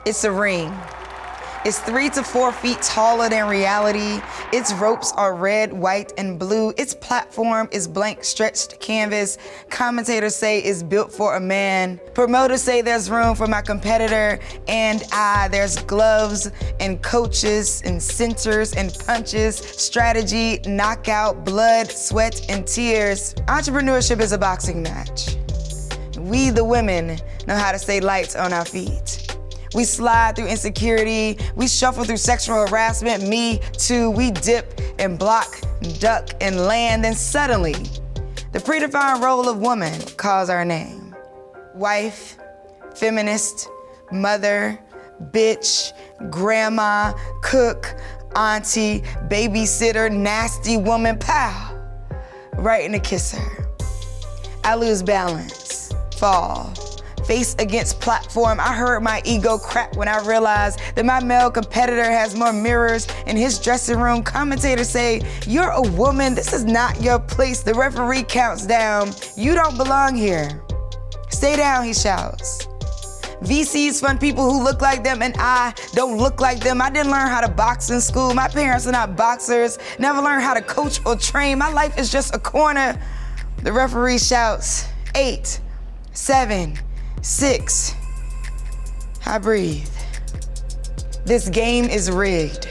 It's a ring. It's 3 to 4 feet taller than reality. Its ropes are red, white, and blue. Its platform is blank, stretched canvas. Commentators say it's built for a man. Promoters say there's room for my competitor and I. There's gloves and coaches and centers and punches, strategy, knockout, blood, sweat, and tears. Entrepreneurship is a boxing match. We, the women, know how to stay light on our feet. We slide through insecurity, we shuffle through sexual harassment, me too. We dip and block, duck and land, then suddenly, the predefined role of woman calls our name. Wife, feminist, mother, bitch, grandma, cook, auntie, babysitter, nasty woman, pow, right in the kisser. I lose balance, fall. Face against platform, I heard my ego crack when I realized that my male competitor has more mirrors in his dressing room. Commentators say, you're a woman, this is not your place. The referee counts down, you don't belong here. Stay down, he shouts. VCs fund people who look like them and I don't look like them. I didn't learn how to box in school. My parents are not boxers, never learned how to coach or train. My life is just a corner. The referee shouts, 8, 7, 6. I breathe. This game is rigged.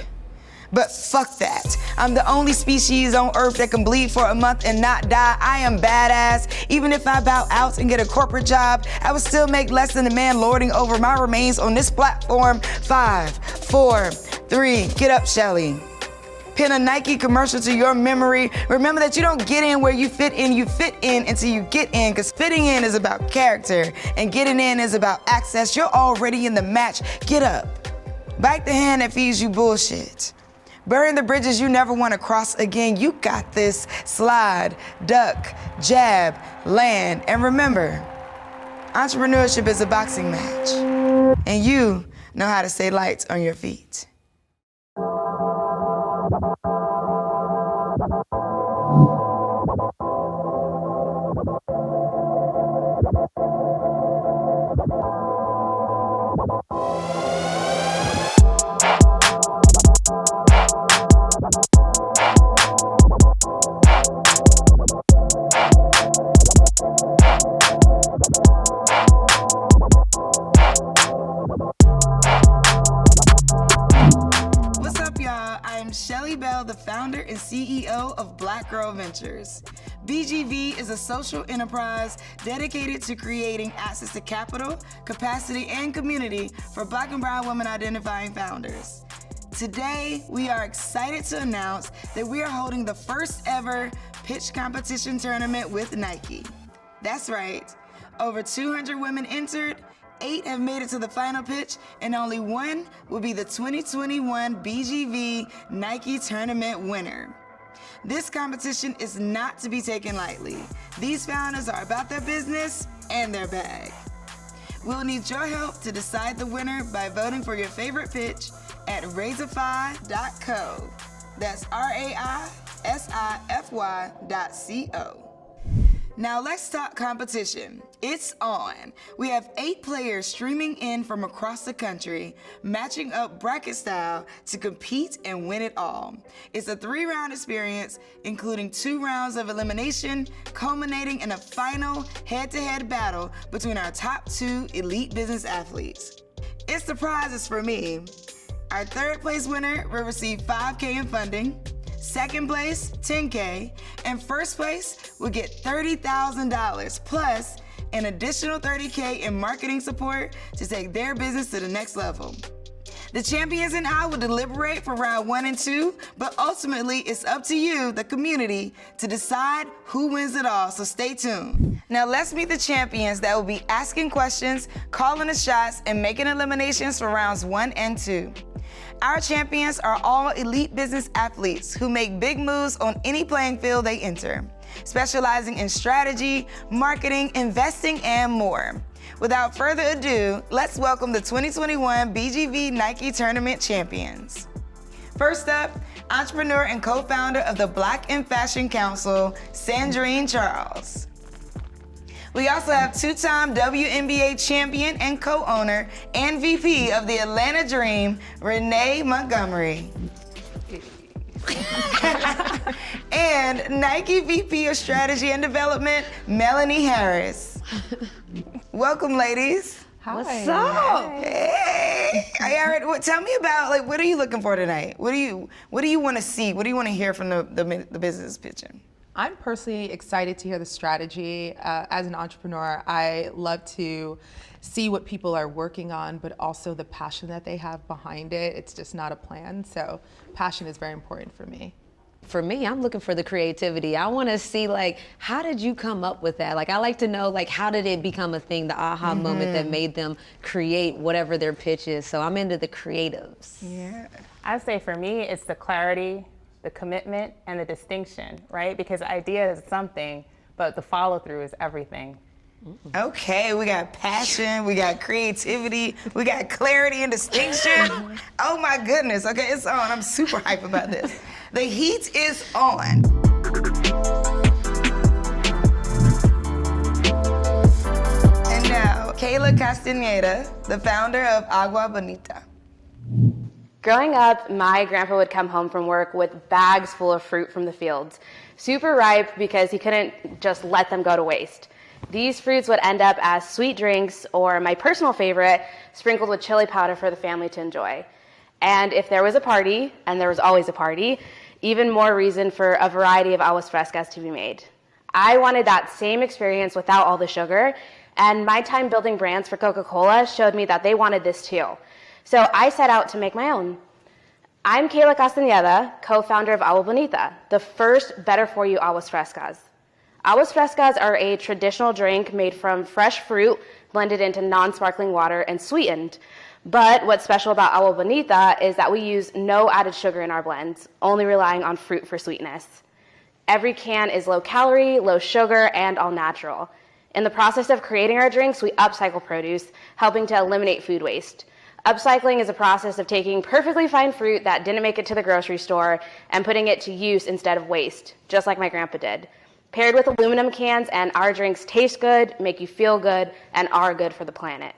But fuck that. I'm the only species on earth that can bleed for a month and not die. I am badass. Even if I bow out and get a corporate job, I would still make less than the man lording over my remains on this platform. 5, 4, 3, get up, Shelly. Pin a Nike commercial to your memory. Remember that you don't get in where you fit in until you get in, because fitting in is about character and getting in is about access. You're already in the match. Get up. Bite the hand that feeds you bullshit. Burn the bridges you never want to cross again. You got this. Slide, duck, jab, land. And remember, entrepreneurship is a boxing match. And you know how to stay light on your feet. The founder and CEO of Black Girl Ventures. BGV is a social enterprise dedicated to creating access to capital, capacity, and community for Black and brown women identifying founders. Today, we are excited to announce that we are holding the first ever pitch competition tournament with Nike. That's right, over 200 women entered, 8 have made it to the final pitch, and only 1 will be the 2021 BGV Nike Tournament winner. This competition is not to be taken lightly. These founders are about their business and their bag. We'll need your help to decide the winner by voting for your favorite pitch at raisify.co. That's RAISIFY.co. Now let's talk competition. It's on. We have 8 players streaming in from across the country, matching up bracket style to compete and win it all. It's a 3-round experience, including 2 rounds of elimination, culminating in a final head-to-head battle between our top 2 elite business athletes. It's the prizes for me. Our 3rd place winner will receive $5K in funding. 2nd place, $10K, and 1st place will get $30,000 plus an additional $30K in marketing support to take their business to the next level. The champions and I will deliberate for round 1 and 2, but ultimately it's up to you, the community, to decide who wins it all, so stay tuned. Now let's meet the champions that will be asking questions, calling the shots, and making eliminations for rounds 1 and 2. Our champions are all elite business athletes who make big moves on any playing field they enter, specializing in strategy, marketing, investing, and more. Without further ado, let's welcome the 2021 BGV Nike Tournament champions. First up, entrepreneur and co-founder of the Black in Fashion Council, Sandrine Charles. We also have two-time WNBA champion and co-owner and VP of the Atlanta Dream, Renee Montgomery. And Nike VP of Strategy and Development, Melanie Harris. Welcome, ladies. Hi. What's up? Hey. Tell me about, what are you looking for tonight? What do you want to see? What do you want to hear from the business pitching? I'm personally excited to hear the strategy. As an entrepreneur, I love to see what people are working on, but also the passion that they have behind it. It's just not a plan, so passion is very important for me. For me, I'm looking for the creativity. I want to see, how did you come up with that? I like to know, how did it become a thing, the aha moment that made them create whatever their pitch is. So I'm into the creatives. Yeah. I'd say for me, it's the clarity, the commitment, and the distinction, right? Because the idea is something, but the follow through is everything. Okay, we got passion, we got creativity, we got clarity and distinction. Oh my goodness, okay, it's on. I'm super hype about this. The heat is on. And now, Kayla Castaneda, the founder of Agua Bonita. Growing up, my grandpa would come home from work with bags full of fruit from the fields, super ripe because he couldn't just let them go to waste. These fruits would end up as sweet drinks, or my personal favorite, sprinkled with chili powder for the family to enjoy. And if there was a party, and there was always a party, even more reason for a variety of aguas frescas to be made. I wanted that same experience without all the sugar, and my time building brands for Coca-Cola showed me that they wanted this too. So I set out to make my own. I'm Kayla Castaneda, co-founder of Agua Bonita, the first better-for-you aguas frescas. Aguas frescas are a traditional drink made from fresh fruit blended into non-sparkling water and sweetened. But what's special about Agua Bonita is that we use no added sugar in our blends, only relying on fruit for sweetness. Every can is low calorie, low sugar, and all natural. In the process of creating our drinks, we upcycle produce, helping to eliminate food waste. Upcycling is a process of taking perfectly fine fruit that didn't make it to the grocery store and putting it to use instead of waste, just like my grandpa did. Paired with aluminum cans, and our drinks taste good, make you feel good, and are good for the planet.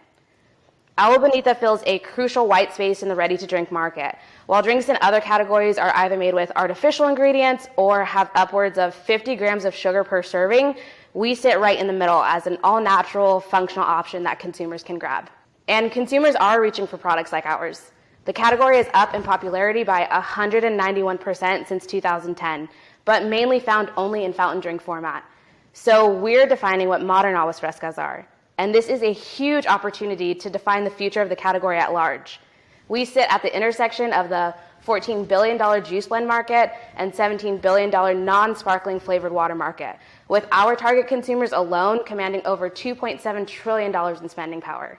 Agua Bonita fills a crucial white space in the ready-to-drink market. While drinks in other categories are either made with artificial ingredients or have upwards of 50 grams of sugar per serving, we sit right in the middle as an all-natural, functional option that consumers can grab. And consumers are reaching for products like ours. The category is up in popularity by 191% since 2010, but mainly found only in fountain drink format. So we're defining what modern aguas frescas are. And this is a huge opportunity to define the future of the category at large. We sit at the intersection of the $14 billion juice blend market and $17 billion non-sparkling flavored water market, with our target consumers alone commanding over $2.7 trillion in spending power.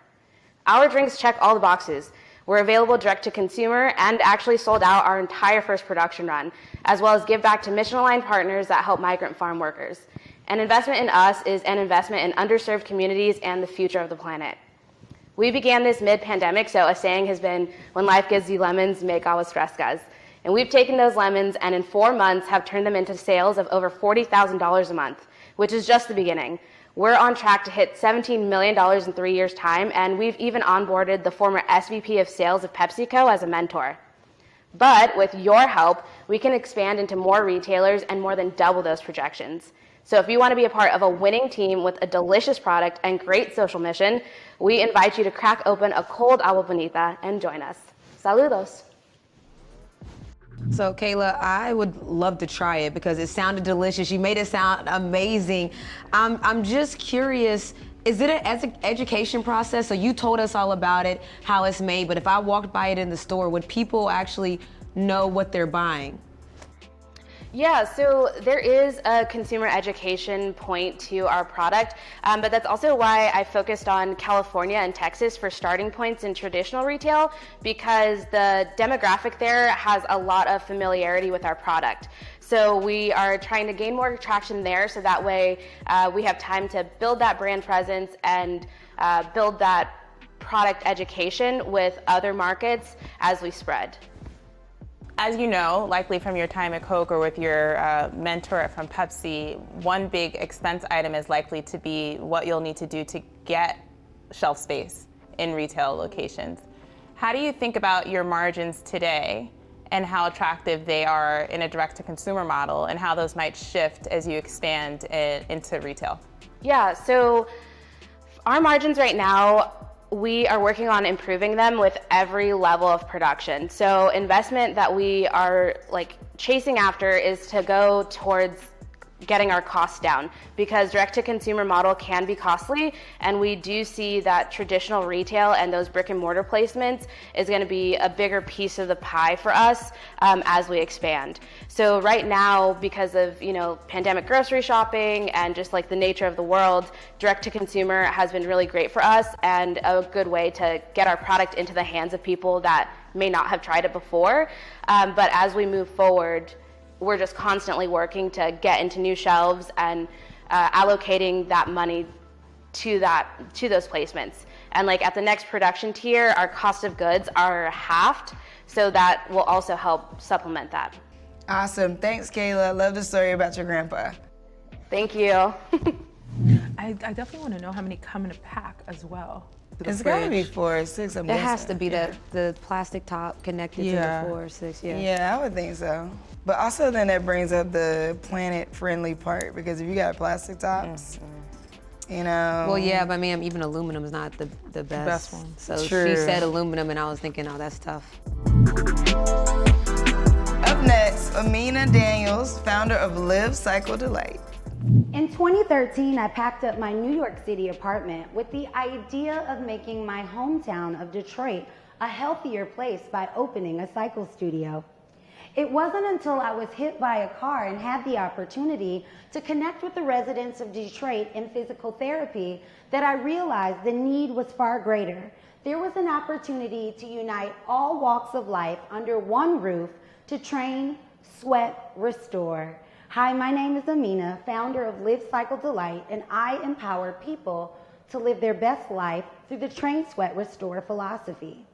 Our drinks check all the boxes. We're available direct to consumer and actually sold out our entire first production run, as well as give back to mission-aligned partners that help migrant farm workers. An investment in us is an investment in underserved communities and the future of the planet. We began this mid-pandemic, so a saying has been, when life gives you lemons, make aguas frescas. And we've taken those lemons and in 4 months have turned them into sales of over $40,000 a month, which is just the beginning. We're on track to hit $17 million in 3 years' time, and we've even onboarded the former SVP of sales of PepsiCo as a mentor. But with your help, we can expand into more retailers and more than double those projections. So if you want to be a part of a winning team with a delicious product and great social mission, we invite you to crack open a cold Agua Bonita and join us. Saludos. So Kayla, I would love to try it because it sounded delicious. You made it sound amazing. I'm just curious, is it an education process? So you told us all about it, how it's made, but if I walked by it in the store, would people actually know what they're buying? Yeah, so there is a consumer education point to our product, but that's also why I focused on California and Texas for starting points in traditional retail, because the demographic there has a lot of familiarity with our product. So we are trying to gain more traction there, so that way we have time to build that brand presence and build that product education with other markets as we spread. As you know, likely from your time at Coke or with your mentor from Pepsi, one big expense item is likely to be what you'll need to do to get shelf space in retail locations. How do you think about your margins today and how attractive they are in a direct-to-consumer model, and how those might shift as you expand into retail? Yeah, so our margins right now, we are working on improving them with every level of production. So investment that we are chasing after is to go towards getting our costs down, because direct-to-consumer model can be costly, and we do see that traditional retail and those brick and mortar placements is going to be a bigger piece of the pie for us as we expand. So right now, because of pandemic grocery shopping and just the nature of the world, direct-to-consumer has been really great for us and a good way to get our product into the hands of people that may not have tried it before. But as we move forward, we're just constantly working to get into new shelves and allocating that money to those placements. And at the next production tier, our cost of goods are halved, so that will also help supplement that. Awesome. Thanks, Kayla. I love the story about your grandpa. Thank you. I definitely want to know how many come in a pack as well. It's got to be 4 or 6. It has to be the plastic top connected to the 4 or 6. Yeah, I would think so. But also then that brings up the planet-friendly part, because if you got plastic tops, Well, yeah, but ma'am, even aluminum is not the best one. So True. she said aluminum, and I was thinking, oh, that's tough. Up next, Amina Daniels, founder of Live Cycle Delight. In 2013, I packed up my New York City apartment with the idea of making my hometown of Detroit a healthier place by opening a cycle studio. It wasn't until I was hit by a car and had the opportunity to connect with the residents of Detroit in physical therapy that I realized the need was far greater. There was an opportunity to unite all walks of life under one roof to train, sweat, restore. Hi, my name is Amina, founder of Live Cycle Delight, and I empower people to live their best life through the Train, Sweat, Restore philosophy.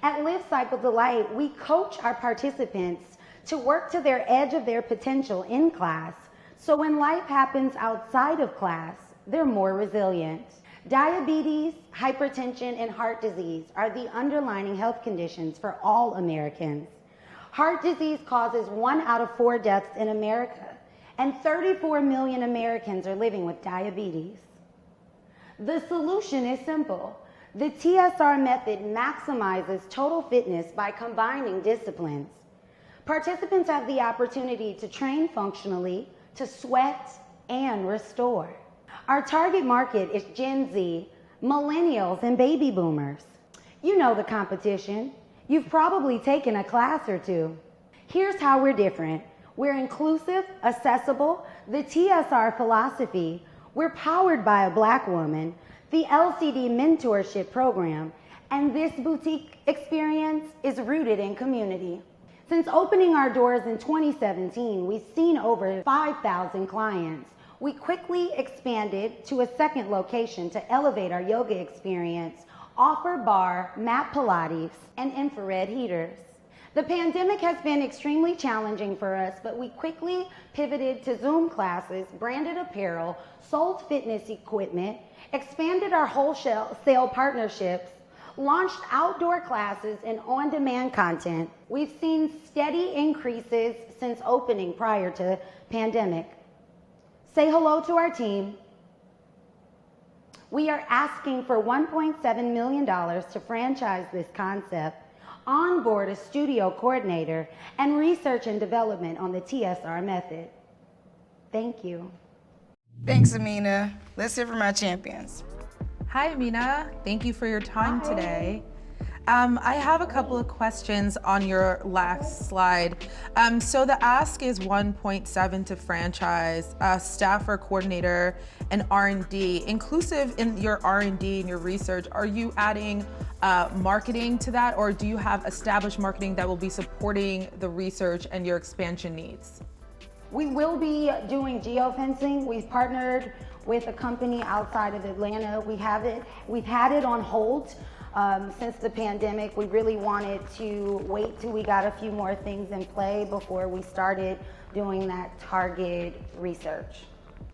At Live Cycle Delight, we coach our participants to work to their edge of their potential in class, so when life happens outside of class, they're more resilient. Diabetes, hypertension, and heart disease are the underlying health conditions for all Americans. Heart disease causes 1 out of 4 deaths in America, and 34 million Americans are living with diabetes. The solution is simple. The TSR method maximizes total fitness by combining disciplines. Participants have the opportunity to train functionally, to sweat, and restore. Our target market is Gen Z, millennials, and baby boomers. You know the competition. You've probably taken a class or two. Here's how we're different. We're inclusive, accessible, the TSR philosophy. We're powered by a Black woman, the LCD mentorship program, and this boutique experience is rooted in community. Since opening our doors in 2017, we've seen over 5,000 clients. We quickly expanded to a second location to elevate our yoga experience, offer bar, mat Pilates, and infrared heaters. The pandemic has been extremely challenging for us, but we quickly pivoted to Zoom classes, branded apparel, sold fitness equipment, expanded our wholesale partnerships, launched outdoor classes and on-demand content. We've seen steady increases since opening prior to pandemic. Say hello to our team. We are asking for $1.7 million to franchise this concept, onboard a studio coordinator, and research and development on the TSR method. Thank you. Thanks, Amina. Let's hear from our champions. Hi, Amina. Thank you for your time today. I have a couple of questions on your last slide. So the ask is 1.7 to franchise, staff or coordinator, and R&D. Inclusive in your R&D and your research, are you adding marketing to that, or do you have established marketing that will be supporting the research and your expansion needs? We will be doing geofencing. We've partnered with a company outside of Atlanta. We've had it on hold Since the pandemic, we really wanted to wait till we got a few more things in play before we started doing that target research.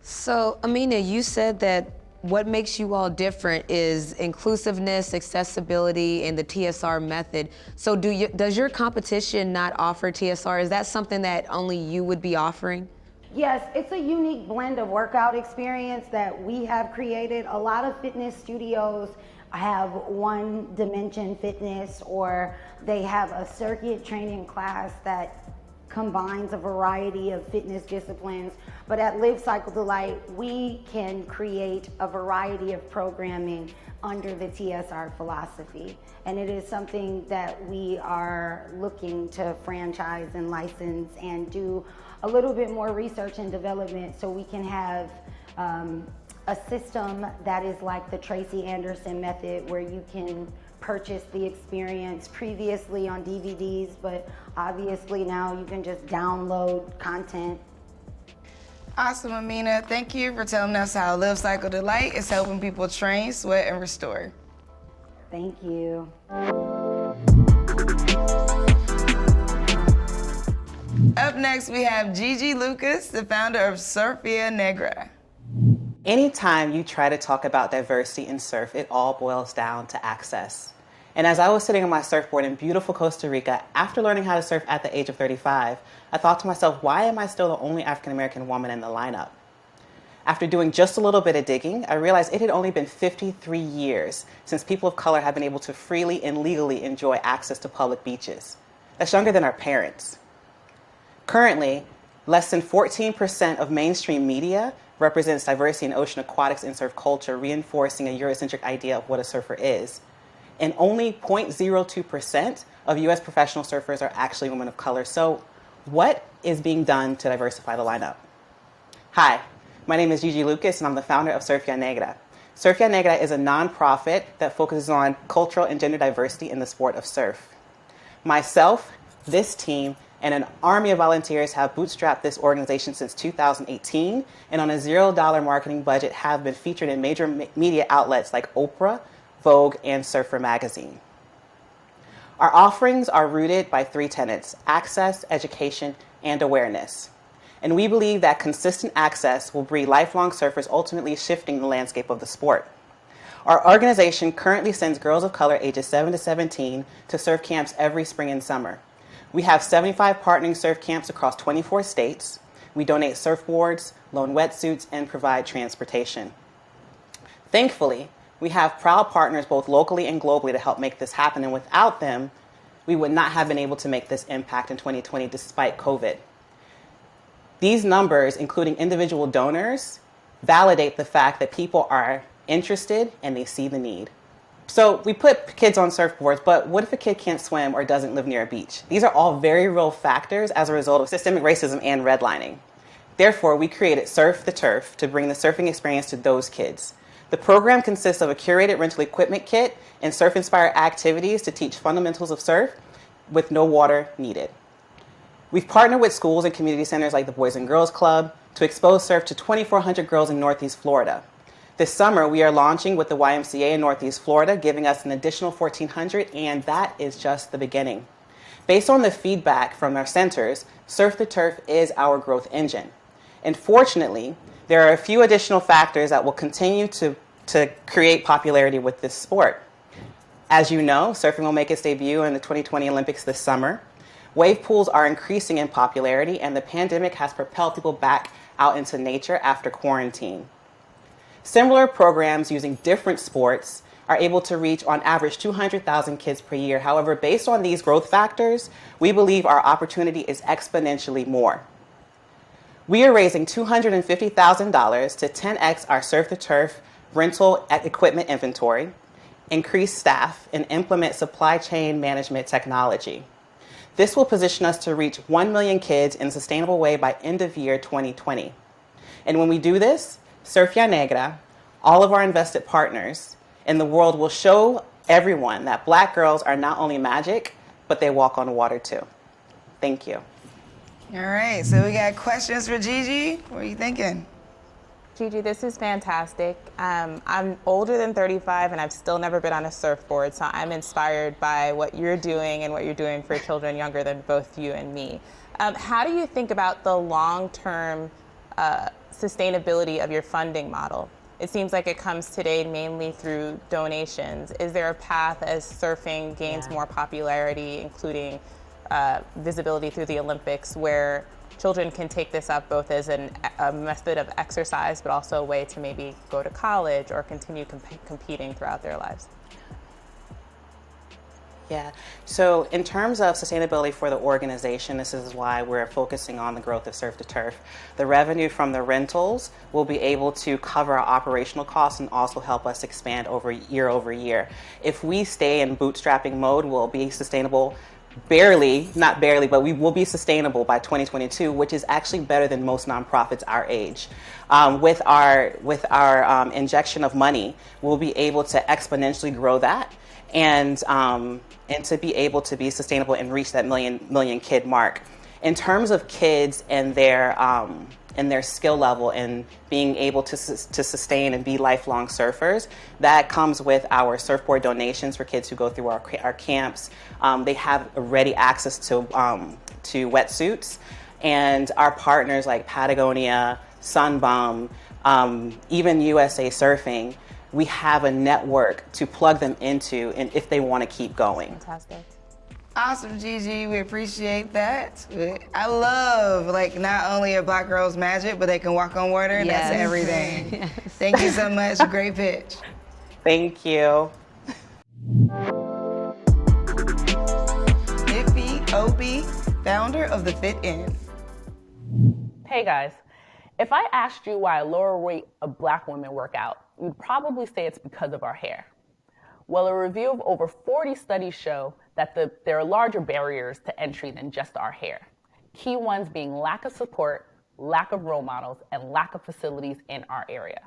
So, Amina, you said that what makes you all different is inclusiveness, accessibility, and the TSR method. So does your competition not offer TSR? Is that something that only you would be offering? Yes, it's a unique blend of workout experience that we have created. A lot of fitness studios have one dimension fitness, or they have a circuit training class that combines a variety of fitness disciplines. But at Live Cycle Delight, we can create a variety of programming under the TSR philosophy. And it is something that we are looking to franchise and license and do a little bit more research and development so we can have a system that is like the Tracy Anderson method, where you can purchase the experience previously on DVDs, but obviously now you can just download content. Awesome, Amina. Thank you for telling us how Live Cycle Delight is helping people train, sweat, and restore. Thank you. Up next, we have Gigi Lucas, the founder of Sofia Negada. Anytime you try to talk about diversity in surf, it all boils down to access. And as I was sitting on my surfboard in beautiful Costa Rica, after learning how to surf at the age of 35, I thought to myself, why am I still the only African-American woman in the lineup? After doing just a little bit of digging, I realized it had only been 53 years since people of color have been able to freely and legally enjoy access to public beaches. That's younger than our parents. Currently, less than 14% of mainstream media represents diversity in ocean aquatics and surf culture, reinforcing a Eurocentric idea of what a surfer is. And only 0.02% of US professional surfers are actually women of color. So what is being done to diversify the lineup? Hi, my name is Gigi Lucas, and I'm the founder of Sofia Negada. Sofia Negada is a nonprofit that focuses on cultural and gender diversity in the sport of surf. Myself, this team, and an army of volunteers have bootstrapped this organization since 2018, and on a $0 marketing budget have been featured in major media outlets like Oprah, Vogue, and Surfer Magazine. Our offerings are rooted by three tenets: access, education, and awareness. And we believe that consistent access will breed lifelong surfers, ultimately shifting the landscape of the sport. Our organization currently sends girls of color ages 7 to 17 to surf camps every spring and summer. We have 75 partnering surf camps across 24 states. We donate surfboards, loan wetsuits, and provide transportation. Thankfully, we have proud partners both locally and globally to help make this happen, and without them, we would not have been able to make this impact in 2020 despite COVID. These numbers, including individual donors, validate the fact that people are interested and they see the need. So we put kids on surfboards, but what if a kid can't swim or doesn't live near a beach? These are all very real factors as a result of systemic racism and redlining. Therefore, we created Surf the Turf to bring the surfing experience to those kids. The program consists of a curated rental equipment kit and surf-inspired activities to teach fundamentals of surf with no water needed. We've partnered with schools and community centers like the Boys and Girls Club to expose surf to 2,400 girls in Northeast Florida. This summer, we are launching with the YMCA in Northeast Florida, giving us an additional 1,400, and that is just the beginning. Based on the feedback from our centers, Surf the Turf is our growth engine. And fortunately, there are a few additional factors that will continue to create popularity with this sport. As you know, surfing will make its debut in the 2020 Olympics this summer. Wave pools are increasing in popularity, and the pandemic has propelled people back out into nature after quarantine. Similar programs using different sports are able to reach on average 200,000 kids per year. However, based on these growth factors, we believe our opportunity is exponentially more. We are raising $250,000 to 10x our Surf the Turf rental equipment inventory, increase staff, and implement supply chain management technology. This will position us to reach 1 million kids in a sustainable way by end of year 2020. And when we do this, Sofia Negada, all of our invested partners in the world will show everyone that Black girls are not only magic, but they walk on water too. Thank you. All right, so we got questions for Gigi. What are you thinking? Gigi, this is fantastic. I'm older than 35 and I've still never been on a surfboard, so I'm inspired by what you're doing and what you're doing for children younger than both you and me. How do you think about the long-term sustainability of your funding model? It seems like it comes today mainly through donations. Is there a path as surfing gains more popularity, including visibility through the Olympics, where children can take this up both as a method of exercise, but also a way to maybe go to college or continue competing throughout their lives? Yeah, so in terms of sustainability for the organization, this is why we're focusing on the growth of Surf to Turf. The revenue from the rentals will be able to cover our operational costs and also help us expand over year. If we stay in bootstrapping mode, we'll be sustainable not barely, but we will be sustainable by 2022, which is actually better than most nonprofits our age. With our injection of money, we'll be able to exponentially grow that and to be able to be sustainable and reach that million kid mark. In terms of kids and their skill level and being able to sustain and be lifelong surfers, that comes with our surfboard donations for kids who go through our camps. They have ready access to wetsuits, and our partners like Patagonia, Sunbum, even USA Surfing, we have a network to plug them into, and if they want to keep going. Fantastic. Awesome, Gigi. We appreciate that. I love, not only are Black girls magic, but they can walk on water. Yes. That's everything. Yes. Thank you so much. Great pitch. Thank you. Iffy Obi, founder of The Fit In. Hey guys, if I asked you why a lower rate of Black women work out, you'd probably say it's because of our hair. Well, a review of over 40 studies show that there are larger barriers to entry than just our hair. Key ones being lack of support, lack of role models, and lack of facilities in our area.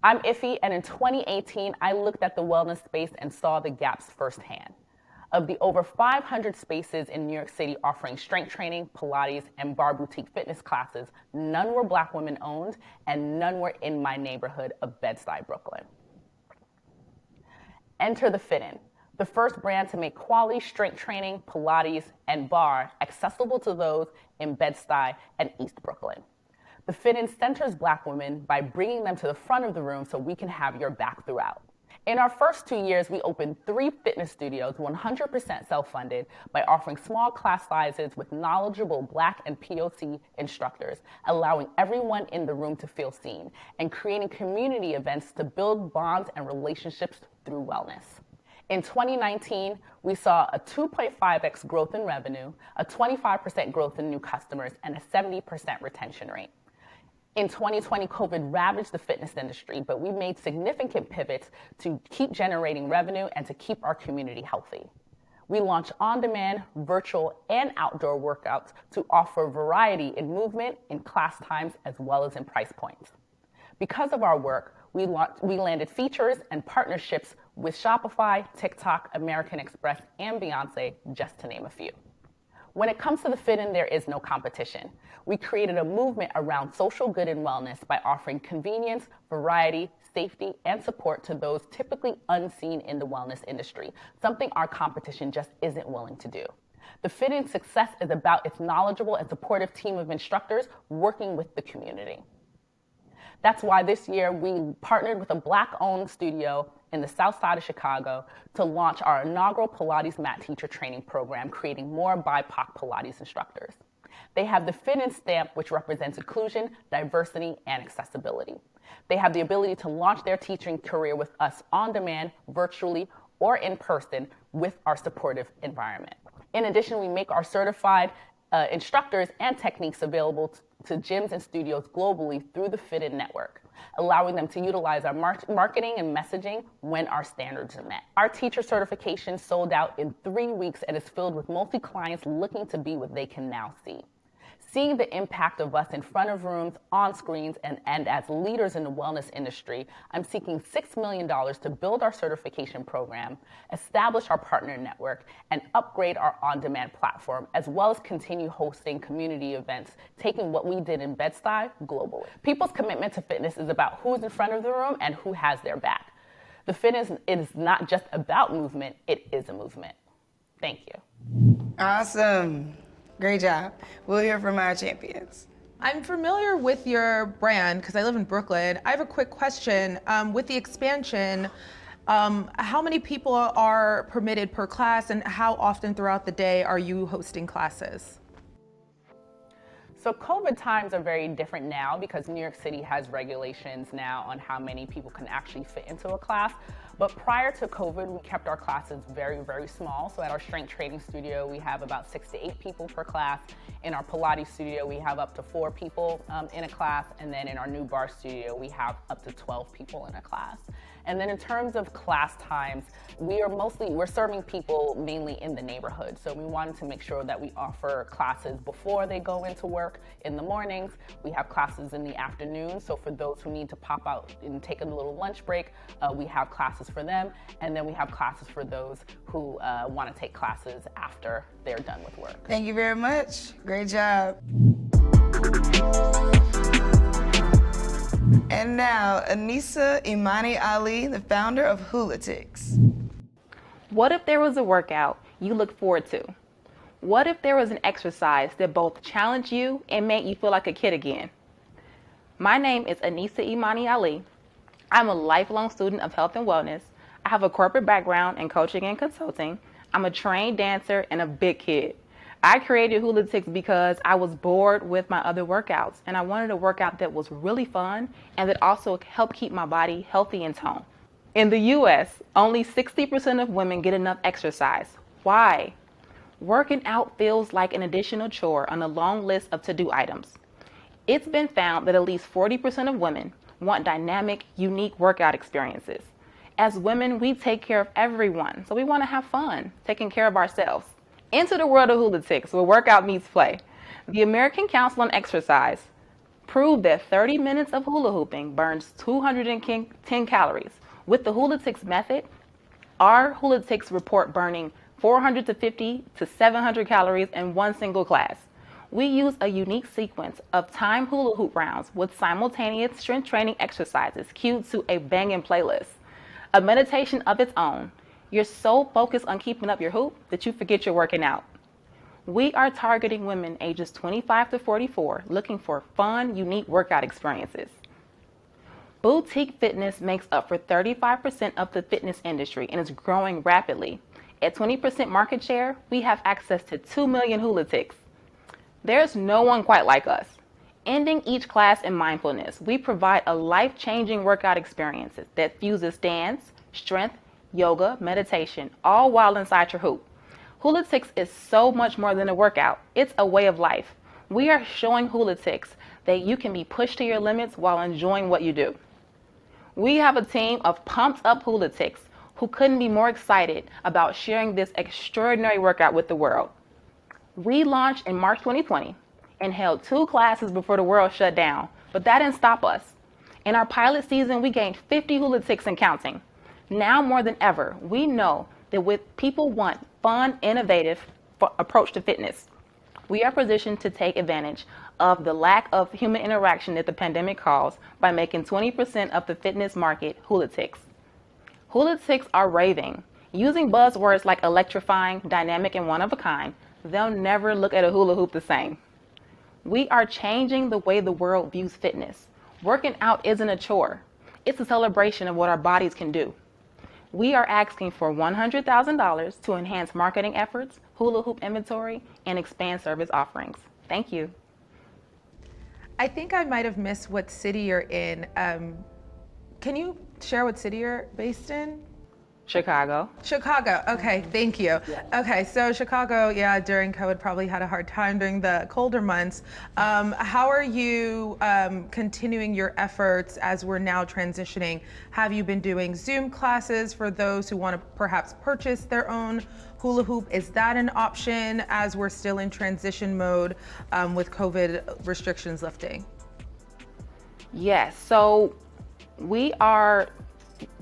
I'm Iffy, and in 2018, I looked at the wellness space and saw the gaps firsthand. Of the over 500 spaces in New York City offering strength training, Pilates, and bar boutique fitness classes, none were Black women owned, and none were in my neighborhood of Bed-Stuy, Brooklyn. Enter The Fit In, the first brand to make quality strength training, Pilates, and bar accessible to those in Bed-Stuy and East Brooklyn. The Fit In centers Black women by bringing them to the front of the room so we can have your back throughout. In our first 2 years, we opened 3 fitness studios, 100% self-funded, by offering small class sizes with knowledgeable Black and POC instructors, allowing everyone in the room to feel seen, and creating community events to build bonds and relationships through wellness. In 2019, we saw a 2.5x growth in revenue, a 25% growth in new customers, and a 70% retention rate. In 2020, COVID ravaged the fitness industry, but we made significant pivots to keep generating revenue and to keep our community healthy. We launched on-demand, virtual, and outdoor workouts to offer variety in movement, in class times, as well as in price points. Because of our work, we landed features and partnerships with Shopify, TikTok, American Express, and Beyonce, just to name a few. When it comes to the Fit In, there is no competition. We created a movement around social good and wellness by offering convenience, variety, safety, and support to those typically unseen in the wellness industry, something our competition just isn't willing to do. The Fit In success is about its knowledgeable and supportive team of instructors working with the community. That's why this year we partnered with a Black-owned studio in the south side of Chicago to launch our inaugural Pilates mat teacher training program, creating more BIPOC Pilates instructors. They have the Fit In stamp, which represents inclusion, diversity, and accessibility. They have the ability to launch their teaching career with us on demand, virtually, or in person with our supportive environment. In addition, we make our certified instructors and techniques available to gyms and studios globally through the Fit In network, allowing them to utilize our marketing and messaging when our standards are met. Our teacher certification sold out in 3 weeks and is filled with multi-clients looking to be what they can now see. Seeing the impact of us in front of rooms, on screens, and as leaders in the wellness industry, I'm seeking $6 million to build our certification program, establish our partner network, and upgrade our on-demand platform, as well as continue hosting community events, taking what we did in Bed-Stuy globally. People's commitment to fitness is about who's in front of the room and who has their back. The fitness is not just about movement, it is a movement. Thank you. Awesome. Great job. We'll hear from our champions. I'm familiar with your brand because I live in Brooklyn. I have a quick question. With the expansion, how many people are permitted per class, and how often throughout the day are you hosting classes? So COVID times are very different now because New York City has regulations now on how many people can actually fit into a class. But prior to COVID, we kept our classes very, very small. So at our strength training studio, we have about 6 to 8 people per class. In our Pilates studio, we have up to 4 people in a class. And then in our new bar studio, we have up to 12 people in a class. And then in terms of class times, we're serving people mainly in the neighborhood. So we wanted to make sure that we offer classes before they go into work in the mornings. We have classes in the afternoon. So for those who need to pop out and take a little lunch break, we have classes for them. And then we have classes for those who want to take classes after they're done with work. Thank you very much. Great job. And now, Anissa Imani Ali, the founder of Hula Ticks. What if there was a workout you look forward to? What if there was an exercise that both challenged you and made you feel like a kid again? My name is Anissa Imani Ali. I'm a lifelong student of health and wellness. I have a corporate background in coaching and consulting. I'm a trained dancer and a big kid. I created Hula Ticks because I was bored with my other workouts, and I wanted a workout that was really fun and that also helped keep my body healthy and toned. In the US, only 60% of women get enough exercise. Why? Working out feels like an additional chore on a long list of to-do items. It's been found that at least 40% of women want dynamic, unique workout experiences. As women, we take care of everyone, so we want to have fun taking care of ourselves. Into the world of Hula Ticks, where workout meets play. The American Council on Exercise proved that 30 minutes of hula hooping burns 210 calories. With the Hula Ticks method, our Hula Ticks report burning 450 to 700 calories in one single class. We use a unique sequence of timed hula hoop rounds with simultaneous strength training exercises cued to a banging playlist. A meditation of its own. You're so focused on keeping up your hoop that you forget you're working out. We are targeting women ages 25 to 44 looking for fun, unique workout experiences. Boutique fitness makes up for 35% of the fitness industry and is growing rapidly. At 20% market share, we have access to 2 million Hula Ticks. There's no one quite like us. Ending each class in mindfulness, we provide a life-changing workout experience that fuses dance, strength, yoga, meditation, all while inside your hoop. Hula Ticks is so much more than a workout. It's a way of life. We are showing Hula Ticks that you can be pushed to your limits while enjoying what you do. We have a team of pumped up Hula Ticks who couldn't be more excited about sharing this extraordinary workout with the world. We launched in March 2020 and held 2 classes before the world shut down, but that didn't stop us. In our pilot season, we gained 50 Hula Ticks and counting. Now more than ever, we know that people want fun, innovative approach to fitness. We are positioned to take advantage of the lack of human interaction that the pandemic caused by making 20% of the fitness market Hula Ticks. Hula Ticks are raving. Using buzzwords like electrifying, dynamic, and one of a kind, they'll never look at a hula hoop the same. We are changing the way the world views fitness. Working out isn't a chore. It's a celebration of what our bodies can do. We are asking for $100,000 to enhance marketing efforts, hula hoop inventory, and expand service offerings. Thank you. I think I might have missed what city you're in. Can you share what city you're based in? Chicago. Chicago. Okay, thank you. Okay, so Chicago, yeah, during COVID probably had a hard time during the colder months. How are you continuing your efforts as we're now transitioning? Have you been doing Zoom classes for those who want to perhaps purchase their own hula hoop? Is that an option as we're still in transition mode with COVID restrictions lifting? Yes, so we are,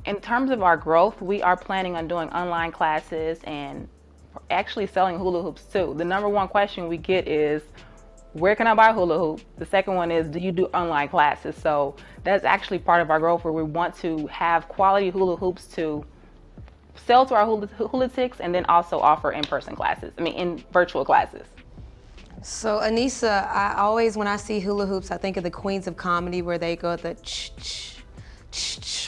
in terms of our growth, we are planning on doing online classes and actually selling hula hoops too. The number one question we get is, where can I buy a hula hoop? The second one is, do you do online classes? So that's actually part of our growth, where we want to have quality hula hoops to sell to our Hula Ticks and then also offer in-person classes, in virtual classes. So Anissa, I always, when I see hula hoops, I think of the queens of comedy where they go the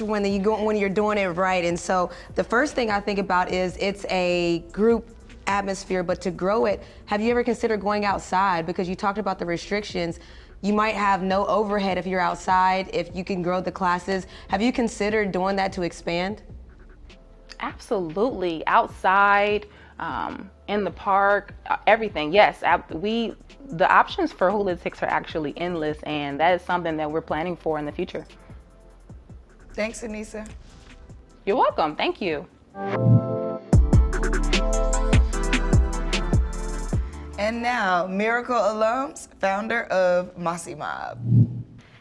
when you're doing it right. And so the first thing I think about is it's a group atmosphere, but to grow it, have you ever considered going outside? Because you talked about the restrictions. You might have no overhead if you're outside, if you can grow the classes. Have you considered doing that to expand? Absolutely, outside, in the park, everything. Yes, the options for Hula Ticks are actually endless, and that is something that we're planning for in the future. Thanks, Anissa. You're welcome. Thank you. And now, Miracle alums, founder of Mossy Mob.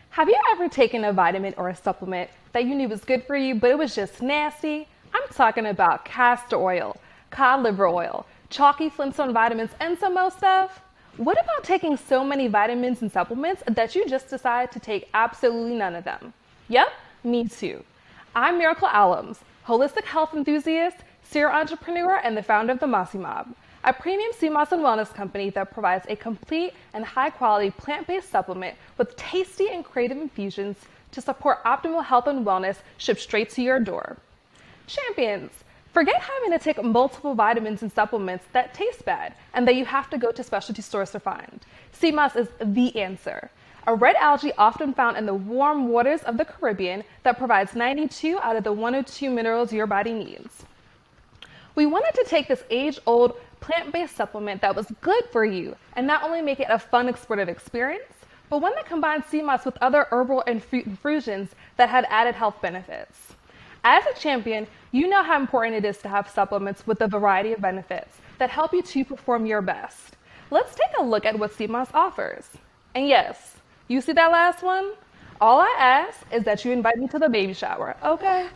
Have you ever taken a vitamin or a supplement that you knew was good for you, but it was just nasty? I'm talking about castor oil, cod liver oil, chalky Flintstone vitamins, and some more stuff. What about taking so many vitamins and supplements that you just decide to take absolutely none of them? Yep, me too. I'm Miracle Alums, holistic health enthusiast, serial entrepreneur, and the founder of the Mossy Mob, a premium sea moss and wellness company that provides a complete and high-quality plant-based supplement with tasty and creative infusions to support optimal health and wellness shipped straight to your door. Champions, forget having to take multiple vitamins and supplements that taste bad and that you have to go to specialty stores to find. Sea moss is the answer. A red algae often found in the warm waters of the Caribbean that provides 92 out of the 102 minerals your body needs. We wanted to take this age-old plant-based supplement that was good for you and not only make it a fun, explorative experience, but one that combined sea moss with other herbal and fruit infusions that had added health benefits. As a champion, you know how important it is to have supplements with a variety of benefits that help you to perform your best. Let's take a look at what sea moss offers. And yes, you see that last one? All I ask is that you invite me to the baby shower, okay?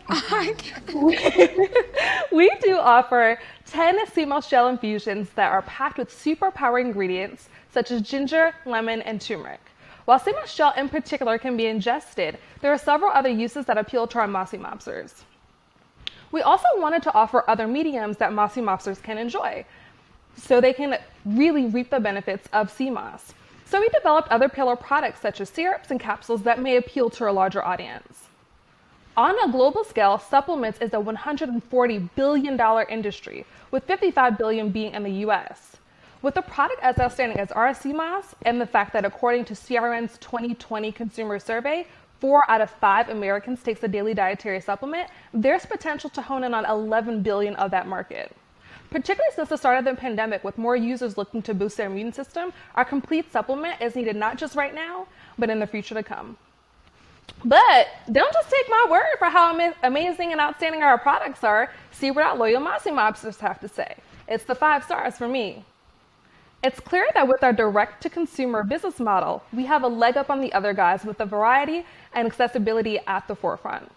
We do offer 10 sea moss gel infusions that are packed with superpower ingredients such as ginger, lemon, and turmeric. While sea moss gel in particular can be ingested, there are several other uses that appeal to our Mossy Mobsters. We also wanted to offer other mediums that Mossy Mobsters can enjoy, so they can really reap the benefits of sea moss. So we developed other pillar products such as syrups and capsules that may appeal to a larger audience. On a global scale, supplements is a $140 billion industry, with $55 billion being in the US. With a product as outstanding as our sea moss, and the fact that according to CRN's 2020 consumer survey, 4 out of 5 Americans takes a daily dietary supplement, there's potential to hone in on 11 billion of that market. Particularly since the start of the pandemic, with more users looking to boost their immune system, our complete supplement is needed not just right now, but in the future to come. But don't just take my word for how amazing and outstanding our products are. See what our loyal Mossy Mobsters have to say. It's the 5 stars for me. It's clear that with our direct-to-consumer business model, we have a leg up on the other guys with the variety and accessibility at the forefront.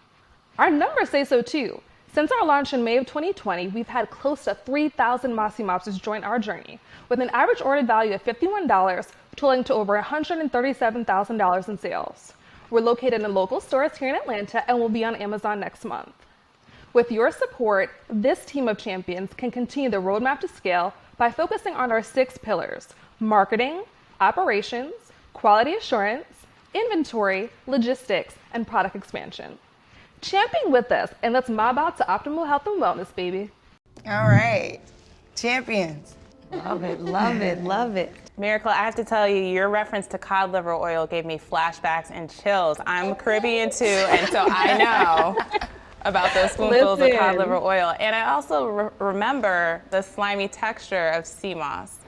Our numbers say so too. Since our launch in May of 2020, we've had close to 3,000 Mossy Mobsters join our journey, with an average order value of $51, totaling to over $137,000 in sales. We're located in local stores here in Atlanta and will be on Amazon next month. With your support, this team of champions can continue the roadmap to scale by focusing on our 6 pillars: marketing, operations, quality assurance, inventory, logistics, and product expansion. Champion with us, and let's mob out to optimal health and wellness, baby. All right, champions. Love it, love it, love it. Miracle, I have to tell you, your reference to cod liver oil gave me flashbacks and chills. I'm Caribbean too, and so I know about those spoonfuls of cod Listen. liver oil. And I also remember the slimy texture of sea moss.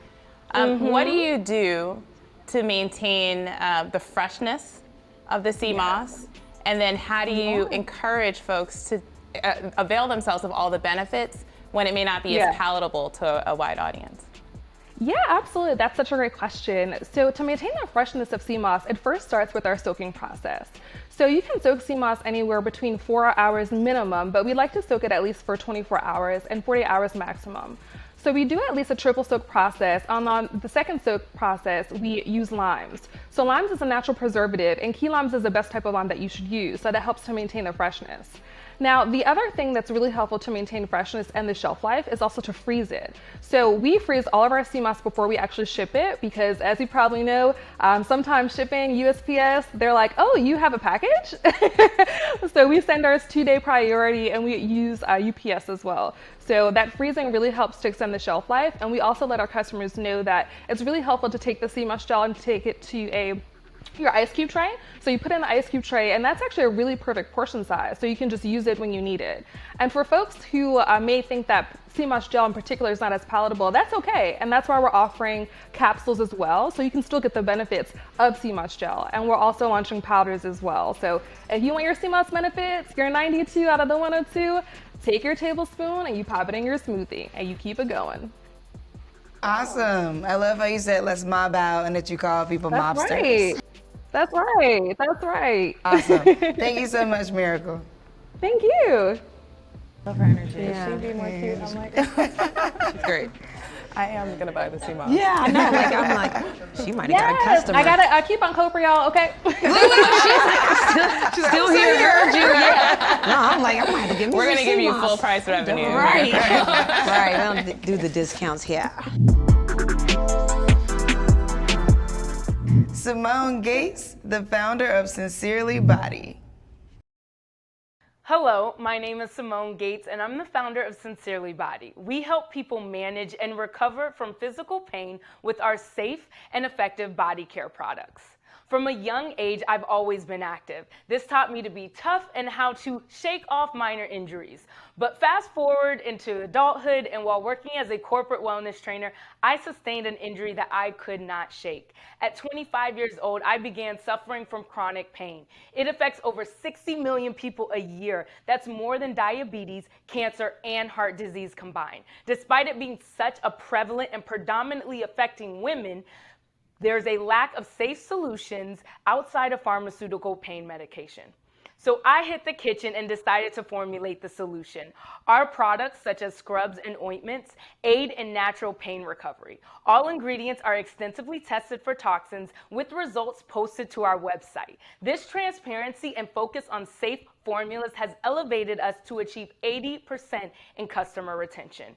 What do you do to maintain the freshness of the sea moss? And then how do you encourage folks to avail themselves of all the benefits when it may not be as palatable to a wide audience? Yeah, absolutely. That's such a great question. So to maintain the freshness of sea moss, it first starts with our soaking process. So you can soak sea moss anywhere between 4 hours minimum, but we like to soak it at least for 24 hours and 40 hours maximum. So we do at least a triple soak process. On the second soak process, we use limes. So limes is a natural preservative, and key limes is the best type of lime that you should use, so that helps to maintain the freshness. Now, the other thing that's really helpful to maintain freshness and the shelf life is also to freeze it. So we freeze all of our sea moss before we actually ship it, because as you probably know, sometimes shipping, USPS, they're like, oh, you have a package? So we send ours 2-day priority, and we use UPS as well. So that freezing really helps to extend the shelf life, and we also let our customers know that it's really helpful to take the sea moss gel and take it to your ice cube tray. So you put in the ice cube tray, and that's actually a really perfect portion size, so you can just use it when you need it. And for folks who may think that sea moss gel in particular is not as palatable, that's okay. And that's why we're offering capsules as well, so you can still get the benefits of sea moss gel. And we're also launching powders as well. So if you want your sea moss benefits, your 92 out of the 102, take your tablespoon and you pop it in your smoothie, and you keep it going. Awesome. I love how you said let's mob out and that you call people mobsters. Right. That's right. That's right. Awesome. Thank you so much, Miracle. Thank you. Love her energy. Is she being more cute? I'm like, she's great. I am gonna buy the sea moss. Yeah, I know. Like I'm like, she might have got a customer. I keep on code for y'all, okay? She's still here, heard you. Yeah. No, I'm like, I'm gonna have to give me We're some gonna give sea you moss. full price revenue. Right. Right. We don't do the discounts here. Simone Gates, the founder of Sincerely Body. Hello, my name is Simone Gates, and I'm the founder of Sincerely Body. We help people manage and recover from physical pain with our safe and effective body care products. From a young age, I've always been active. This taught me to be tough and how to shake off minor injuries. But fast forward into adulthood, and while working as a corporate wellness trainer, I sustained an injury that I could not shake. At 25 years old, I began suffering from chronic pain. It affects over 60 million people a year. That's more than diabetes, cancer, and heart disease combined. Despite it being such a prevalent and predominantly affecting women, there's a lack of safe solutions outside of pharmaceutical pain medication. So I hit the kitchen and decided to formulate the solution. Our products, such as scrubs and ointments, aid in natural pain recovery. All ingredients are extensively tested for toxins with results posted to our website. This transparency and focus on safe formulas has elevated us to achieve 80% in customer retention.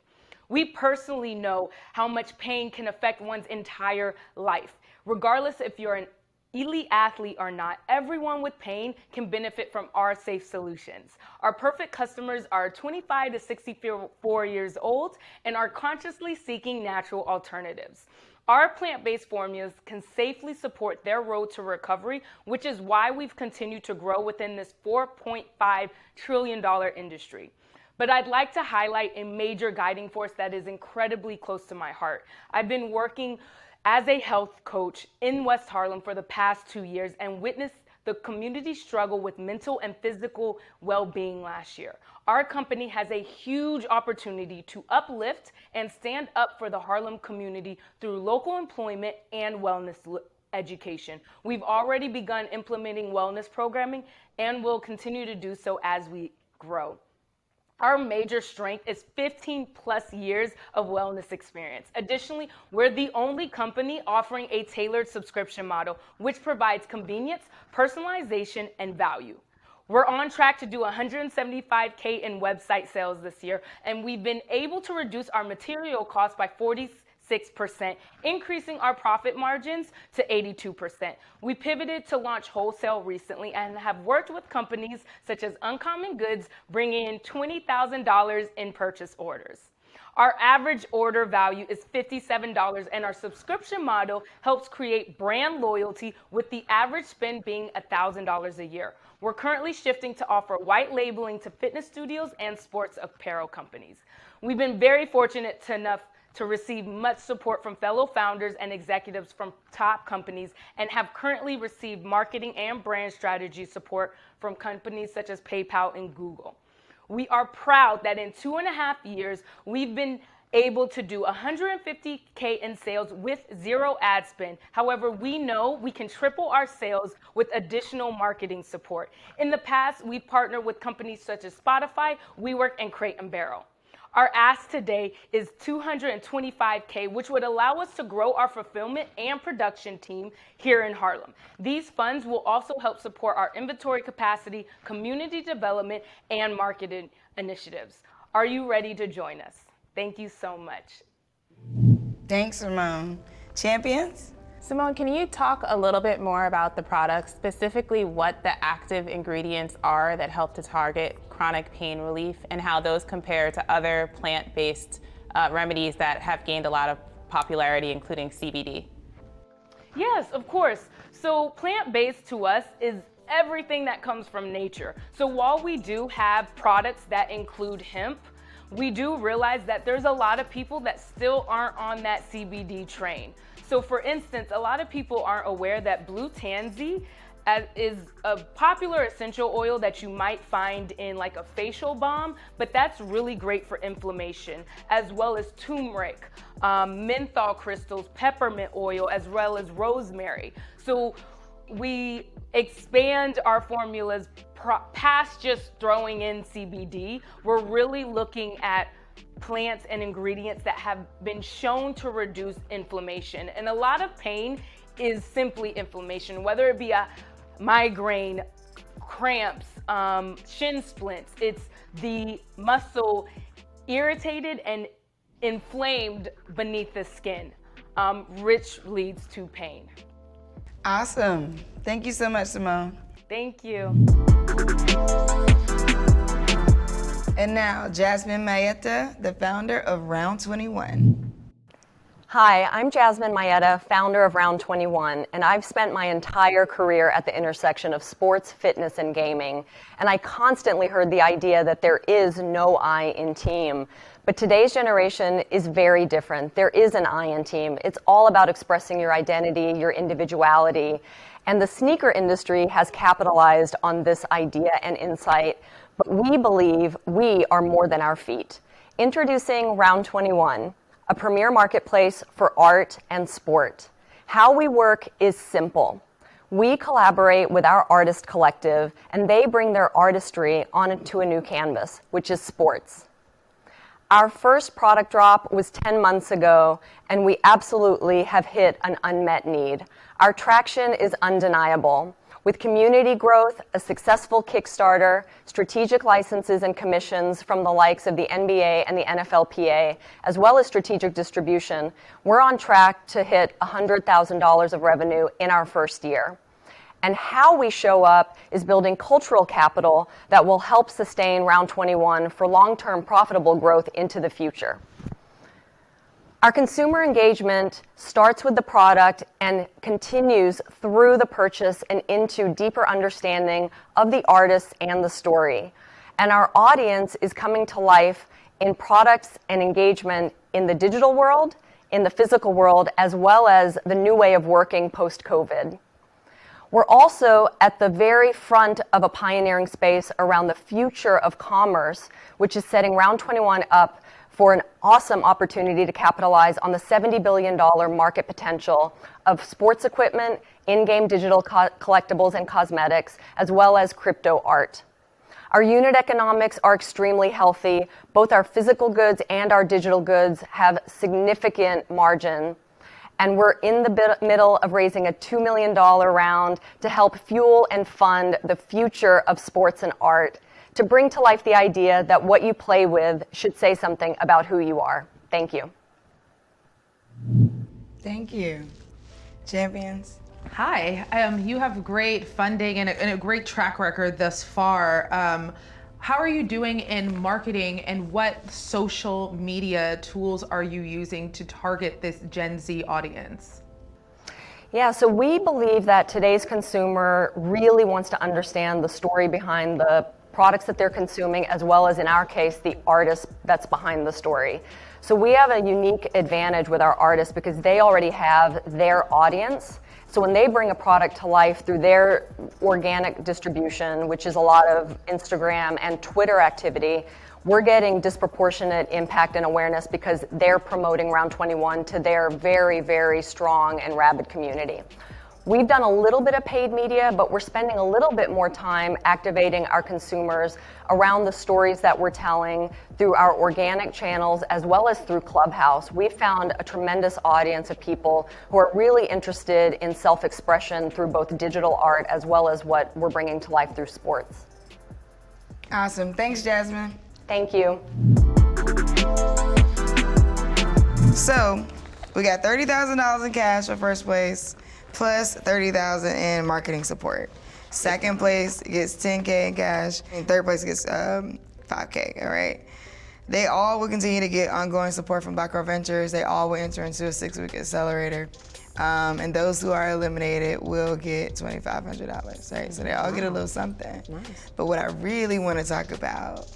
We personally know how much pain can affect one's entire life. Regardless if you're an elite athlete or not, everyone with pain can benefit from our safe solutions. Our perfect customers are 25 to 64 years old and are consciously seeking natural alternatives. Our plant-based formulas can safely support their road to recovery, which is why we've continued to grow within this $4.5 trillion industry. But I'd like to highlight a major guiding force that is incredibly close to my heart. I've been working as a health coach in West Harlem for the past 2 years and witnessed the community struggle with mental and physical well-being last year. Our company has a huge opportunity to uplift and stand up for the Harlem community through local employment and wellness education. We've already begun implementing wellness programming and will continue to do so as we grow. Our major strength is 15 plus years of wellness experience. Additionally, we're the only company offering a tailored subscription model, which provides convenience, personalization, and value. We're on track to do $175K in website sales this year, and we've been able to reduce our material costs by 46%, increasing our profit margins to 82%. We pivoted to launch wholesale recently and have worked with companies such as Uncommon Goods, bringing in $20,000 in purchase orders. Our average order value is $57, and our subscription model helps create brand loyalty, with the average spend being $1,000 a year. We're currently shifting to offer white labeling to fitness studios and sports apparel companies. We've been very fortunate enough to receive much support from fellow founders and executives from top companies, and have currently received marketing and brand strategy support from companies such as PayPal and Google. We are proud that in 2.5 years, we've been able to do $150K in sales with zero ad spend. However, we know we can triple our sales with additional marketing support. In the past, we've partnered with companies such as Spotify, WeWork, and Crate & Barrel. Our ask today is $225K, which would allow us to grow our fulfillment and production team here in Harlem. These funds will also help support our inventory capacity, community development, and marketing initiatives. Are you ready to join us? Thank you so much. Thanks, Simone. Champions? Simone, can you talk a little bit more about the products, specifically what the active ingredients are that help to target chronic pain relief, and how those compare to other plant-based remedies that have gained a lot of popularity, including CBD? Yes, of course. So plant-based to us is everything that comes from nature. So while we do have products that include hemp, we do realize that there's a lot of people that still aren't on that CBD train. So for instance, a lot of people aren't aware that blue tansy is a popular essential oil that you might find in like a facial balm, but that's really great for inflammation, as well as turmeric, menthol crystals, peppermint oil, as well as rosemary. So we expand our formulas past just throwing in CBD. We're really looking at plants and ingredients that have been shown to reduce inflammation. And a lot of pain is simply inflammation, whether it be a migraine, cramps, shin splints. It's the muscle irritated and inflamed beneath the skin, which leads to pain. Awesome. Thank you so much, Simone. Thank you. And now, Jasmine Mayetta, the founder of Round 21. Hi, I'm Jasmine Mayetta, founder of Round 21, and I've spent my entire career at the intersection of sports, fitness, and gaming. And I constantly heard the idea that there is no I in team. But today's generation is very different. There is an I in team. It's all about expressing your identity, your individuality. And the sneaker industry has capitalized on this idea and insight, but we believe we are more than our feet. Introducing Round 21, a premier marketplace for art and sport. How we work is simple. We collaborate with our artist collective, and they bring their artistry onto a new canvas, which is sports. Our first product drop was 10 months ago, and we absolutely have hit an unmet need. Our traction is undeniable. With community growth, a successful Kickstarter, strategic licenses and commissions from the likes of the NBA and the NFLPA, as well as strategic distribution, we're on track to hit $100,000 of revenue in our first year. And how we show up is building cultural capital that will help sustain Round 21 for long-term profitable growth into the future. Our consumer engagement starts with the product and continues through the purchase and into deeper understanding of the artists and the story. And our audience is coming to life in products and engagement in the digital world, in the physical world, as well as the new way of working post-COVID. We're also at the very front of a pioneering space around the future of commerce, which is setting Round 21 up for an awesome opportunity to capitalize on the $70 billion market potential of sports equipment, in-game digital collectibles and cosmetics, as well as crypto art. Our unit economics are extremely healthy. Both our physical goods and our digital goods have significant margin. And we're in the middle of raising a $2 million round to help fuel and fund the future of sports and art, to bring to life the idea that what you play with should say something about who you are. Thank you. Thank you. Champions? Hi, you have great funding and a great track record thus far. How are you doing in marketing, and what social media tools are you using to target this Gen Z audience? Yeah, so we believe that today's consumer really wants to understand the story behind the products that they're consuming, as well as in our case, the artist that's behind the story. So we have a unique advantage with our artists because they already have their audience. So when they bring a product to life through their organic distribution, which is a lot of Instagram and Twitter activity, we're getting disproportionate impact and awareness because they're promoting Round 21 to their very, very strong and rabid community. We've done a little bit of paid media, but we're spending a little bit more time activating our consumers around the stories that we're telling through our organic channels as well as through Clubhouse. We've found a tremendous audience of people who are really interested in self-expression through both digital art as well as what we're bringing to life through sports. Awesome. Thanks, Jasmine. Thank you. So we got $30,000 in cash for first place, plus $30,000 in marketing support. Second place gets $10K in cash, and third place gets $5K. All right. They all will continue to get ongoing support from Black Girl Ventures. They all will enter into a 6-week accelerator. And those who are eliminated will get $2,500, right? So they all get a little something. Nice. But what I really want to talk about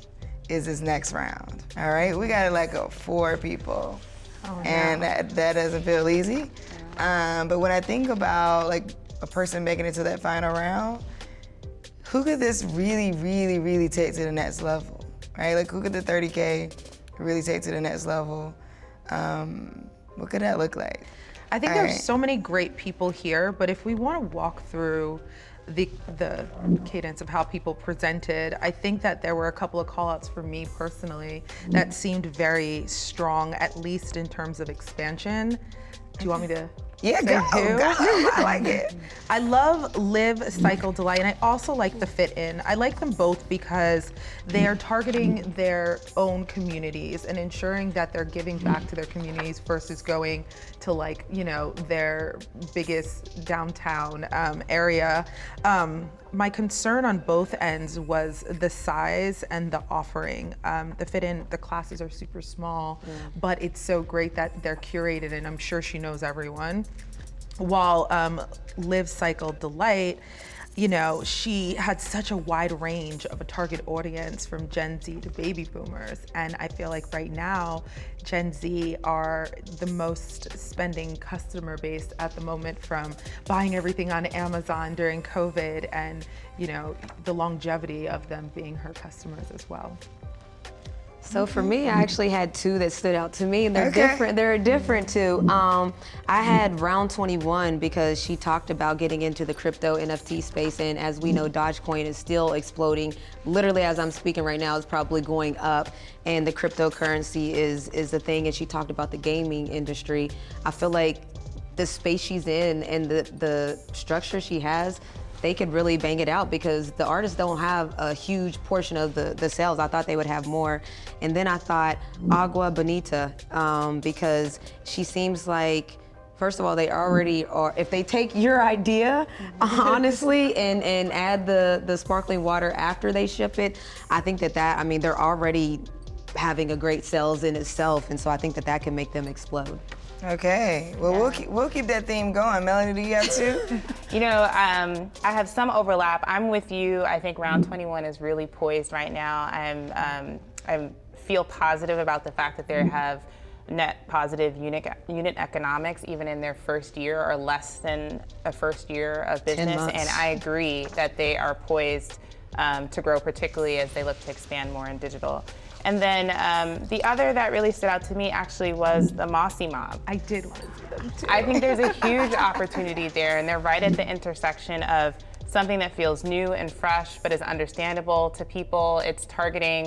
is this next round, all right? We gotta let go 4 people. Oh, and that doesn't feel easy. But when I think about like a person making it to that final round, who could this really, really, really take to the next level, right? Like who could the 30K really take to the next level? What could that look like? I think there's so many great people here, but if we want to walk through the cadence of how people presented, I think that there were a couple of call-outs for me personally that seemed very strong, at least in terms of expansion. Do you want me to go. I like it. I love Live, Cycle, Delight, and I also like the Fit In. I like them both because they are targeting their own communities and ensuring that they're giving back to their communities versus going to like, you know, their biggest downtown area. My concern on both ends was the size and the offering. The Fit In, the classes are super small, but it's so great that they're curated and I'm sure she knows everyone. While Live, Cycle, Delight, you know, she had such a wide range of a target audience from Gen Z to baby boomers. And I feel like right now, Gen Z are the most spending customer base at the moment, from buying everything on Amazon during COVID and, you know, the longevity of them being her customers as well. So for me, I actually had 2 that stood out to me, and they're different. They're different too. I had Round 21 because she talked about getting into the crypto NFT space, and as we know, Dogecoin is still exploding. Literally, as I'm speaking right now, it's probably going up, and the cryptocurrency is a thing. And she talked about the gaming industry. I feel like the space she's in and the structure she has, they could really bang it out because the artists don't have a huge portion of the sales. I thought they would have more. And then I thought Agua Bonita, because she seems like, first of all, they already are, if they take your idea, honestly, and add the sparkling water after they ship it, I think I mean, they're already having a great sales in itself. And so I think that can make them explode. Okay, well, we'll keep that theme going. Melanie, do you have 2? You know, I have some overlap. I'm with you. I think Round 21 is really poised right now. I feel positive about the fact that they have net positive unit economics, even in their first year or less than a first year of business. And I agree that they are poised to grow, particularly as they look to expand more in digital. And then the other that really stood out to me actually was the Mossy Mob. I did want to see them too. I think there's a huge opportunity there, and they're right at the intersection of something that feels new and fresh, but is understandable to people. It's targeting,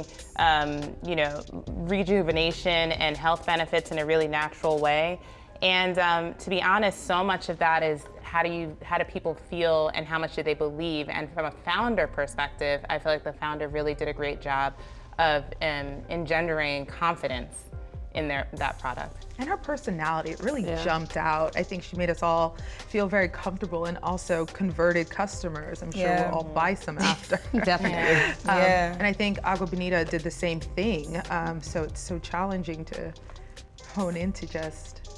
you know, rejuvenation and health benefits in a really natural way. And to be honest, so much of that is how do people feel and how much do they believe? And from a founder perspective, I feel like the founder really did a great job of engendering confidence in that product. And her personality, it really jumped out. I think she made us all feel very comfortable and also converted customers. I'm sure we'll all buy some after. Definitely. And I think Agua Bonita did the same thing. So it's so challenging to hone into just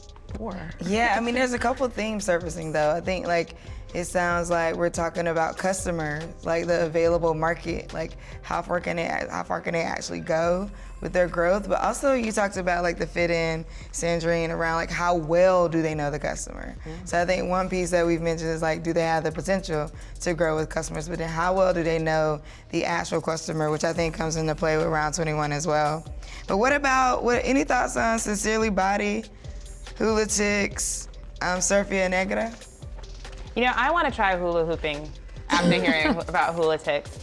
Yeah, I mean, there's a couple themes surfacing though. I think like it sounds like we're talking about customers, like the available market, like how far can they actually go with their growth. But also you talked about like the fit-in centering around like how well do they know the customer. So I think one piece that we've mentioned is like, do they have the potential to grow with customers? But then how well do they know the actual customer, which I think comes into play with Round 21 as well. But any thoughts on Sincerely Body, Hula Ticks, Sofia Negada? You know, I want to try hula hooping after hearing about Hula Ticks.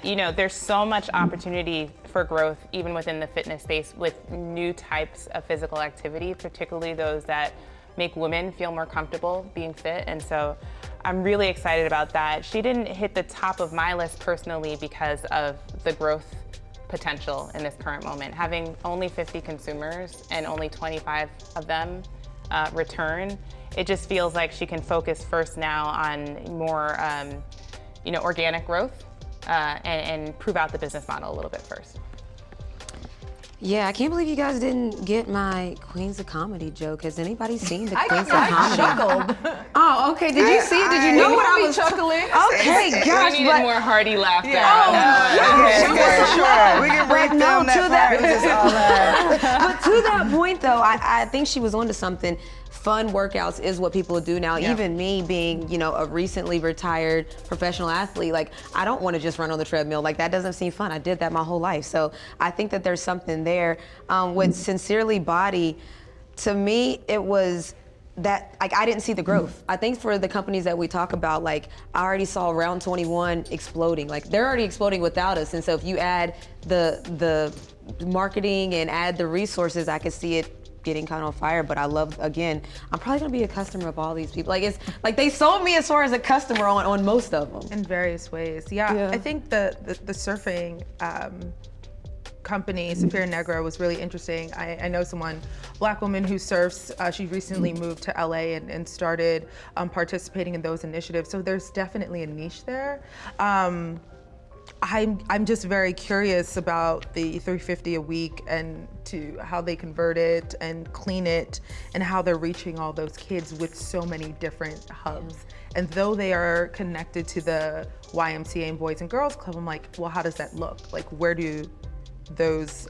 You know, there's so much opportunity for growth even within the fitness space with new types of physical activity, particularly those that make women feel more comfortable being fit. And so I'm really excited about that. She didn't hit the top of my list personally because of the growth potential in this current moment. Having only 50 consumers and only 25 of them return, it just feels like she can focus first now on more you know, organic growth and prove out the business model a little bit first. Yeah, I can't believe you guys didn't get my Queens of Comedy joke. Has anybody seen the Queens of Comedy? chuckled. Oh, okay. Did you see it? Did you know what I was chuckling? Okay, gosh. We needed more hearty laughter. Sure. We can break down that part. But to that point, though, I think she was onto something. Fun workouts is what people do now. Yeah. Even me being, you know, a recently retired professional athlete, like I don't want to just run on the treadmill. Like that doesn't seem fun. I did that my whole life. So I think that there's something there. With Sincerely Body, to me, it was that like I didn't see the growth. I think for the companies that we talk about, like I already saw Round 21 exploding. Like they're already exploding without us. And so if you add the marketing and add the resources, I could see it getting kind of on fire. But I love, again, I'm probably gonna be a customer of all these people. Like it's like they sold me as far as a customer on most of them. In various ways. Yeah. I think the surfing company, Sofia Negada, was really interesting. I know someone, Black woman who surfs, she recently moved to LA and started participating in those initiatives. So there's definitely a niche there. I'm just very curious about the $350 a week and to how they convert it and clean it and how they're reaching all those kids with so many different hubs. And though they are connected to the YMCA and Boys and Girls Club, I'm like, well, how does that look? Like, where do those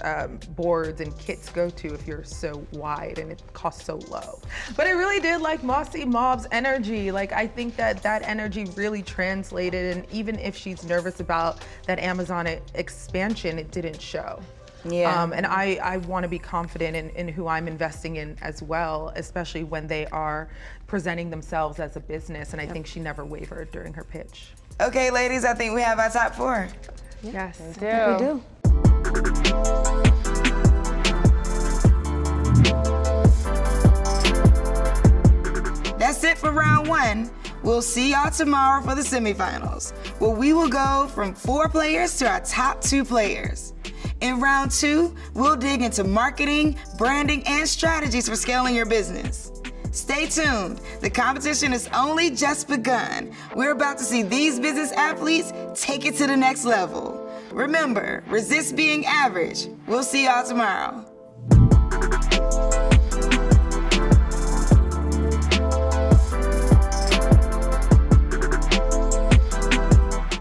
boards and kits go to if you're so wide and it costs so low? But I really did like Mossy Mob's energy. Like I think that energy really translated, and even if she's nervous about that Amazon expansion, it didn't show. Yeah. And I want to be confident in who I'm investing in as well, especially when they are presenting themselves as a business. And I think she never wavered during her pitch. Okay, ladies, I think we have our top four. Yes, We do. That's it for round one. We'll see y'all tomorrow for the semifinals, where we will go from 4 players to our top 2 players. In round 2, we'll dig into marketing, branding, and strategies for scaling your business. Stay tuned. The competition has only just begun. We're about to see these business athletes take it to the next level. Remember, resist being average. We'll see y'all tomorrow.